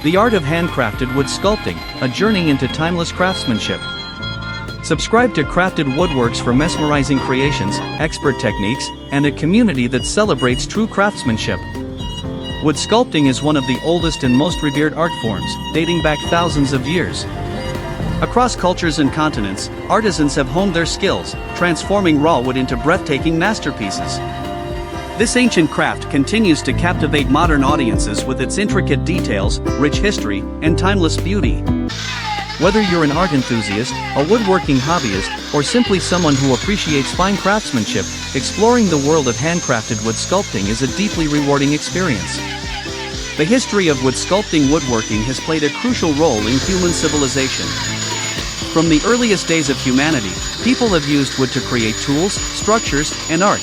The art of handcrafted wood sculpting, a journey into timeless craftsmanship. Subscribe to Crafted Woodworks for mesmerizing creations, expert techniques, and a community that celebrates true craftsmanship. Wood sculpting is one of the oldest and most revered art forms, dating back thousands of years. Across cultures and continents, artisans have honed their skills, transforming raw wood into breathtaking masterpieces. This ancient craft continues to captivate modern audiences with its intricate details, rich history, and timeless beauty. Whether you're an art enthusiast, a woodworking hobbyist, or simply someone who appreciates fine craftsmanship, exploring the world of handcrafted wood sculpting is a deeply rewarding experience. The history of wood sculpting woodworking has played a crucial role in human civilization. From the earliest days of humanity, people have used wood to create tools, structures, and art.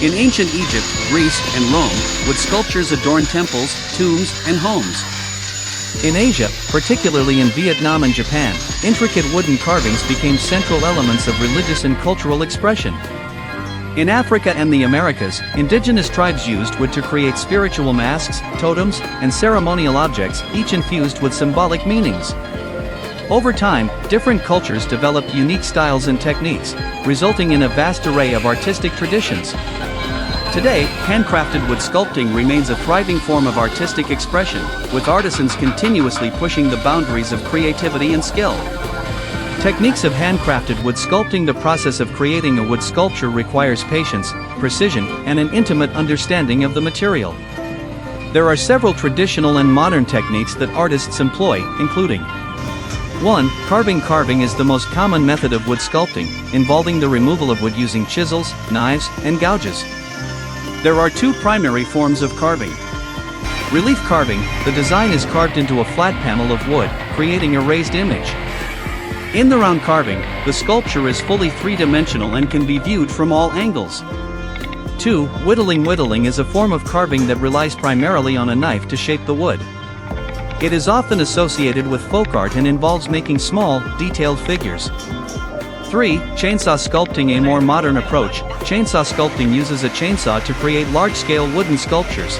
In ancient Egypt, Greece, and Rome, wood sculptures adorned temples, tombs, and homes. In Asia, particularly in Vietnam and Japan, intricate wooden carvings became central elements of religious and cultural expression. In Africa and the Americas, indigenous tribes used wood to create spiritual masks, totems, and ceremonial objects, each infused with symbolic meanings. Over time, different cultures developed unique styles and techniques, resulting in a vast array of artistic traditions. Today, handcrafted wood sculpting remains a thriving form of artistic expression, with artisans continuously pushing the boundaries of creativity and skill. Techniques of handcrafted wood sculpting. The process of creating a wood sculpture requires patience, precision, and an intimate understanding of the material. There are several traditional and modern techniques that artists employ, including 1. Carving. Carving is the most common method of wood sculpting, involving the removal of wood using chisels, knives, and gouges. There are two primary forms of carving. Relief carving, the design is carved into a flat panel of wood, creating a raised image. In the round carving, the sculpture is fully three-dimensional and can be viewed from all angles. 2. Whittling. Whittling is a form of carving that relies primarily on a knife to shape the wood. It is often associated with folk art and involves making small, detailed figures. 3. Chainsaw sculpting. A more modern approach, chainsaw sculpting uses a chainsaw to create large-scale wooden sculptures.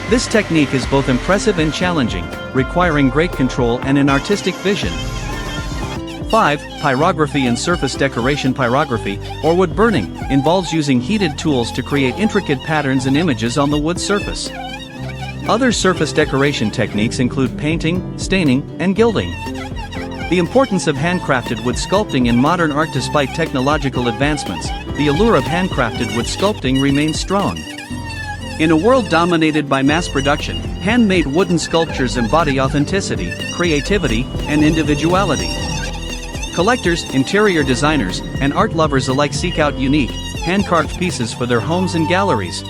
This technique is both impressive and challenging, requiring great control and an artistic vision. 5. Pyrography and surface decoration. Pyrography, or wood burning, involves using heated tools to create intricate patterns and images on the wood surface. Other surface decoration techniques include painting, staining, and gilding. The importance of handcrafted wood sculpting in modern art. Despite technological advancements, the allure of handcrafted wood sculpting remains strong. In a world dominated by mass production, handmade wooden sculptures embody authenticity, creativity, and individuality. Collectors, interior designers, and art lovers alike seek out unique, hand-carved pieces for their homes and galleries.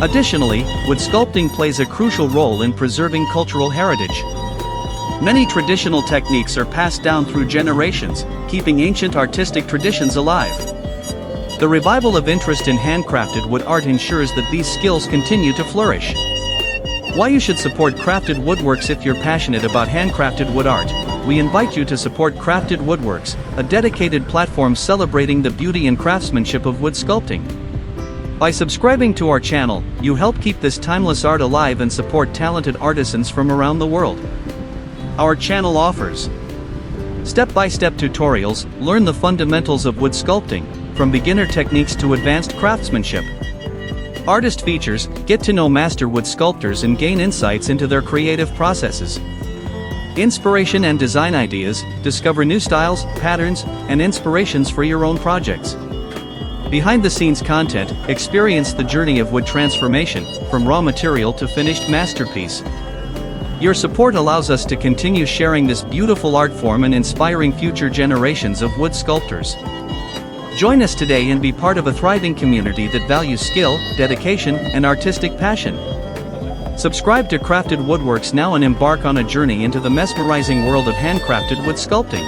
Additionally, wood sculpting plays a crucial role in preserving cultural heritage. Many traditional techniques are passed down through generations, keeping ancient artistic traditions alive. The revival of interest in handcrafted wood art ensures that these skills continue to flourish. Why you should support Crafted Woodworks. If you're passionate about handcrafted wood art, we invite you to support Crafted Woodworks, a dedicated platform celebrating the beauty and craftsmanship of wood sculpting. By subscribing to our channel, you help keep this timeless art alive and support talented artisans from around the world. Our channel offers step-by-step tutorials. Learn the fundamentals of wood sculpting, from beginner techniques to advanced craftsmanship. Artist features. Get to know master wood sculptors and gain insights into their creative processes. Inspiration and design ideas. Discover new styles, patterns, and inspirations for your own projects. Behind-the-scenes content. Experience the journey of wood transformation, from raw material to finished masterpiece. Your support allows us to continue sharing this beautiful art form and inspiring future generations of wood sculptors. Join us today and be part of a thriving community that values skill, dedication, and artistic passion. Subscribe to Crafted Woodworks now and embark on a journey into the mesmerizing world of handcrafted wood sculpting.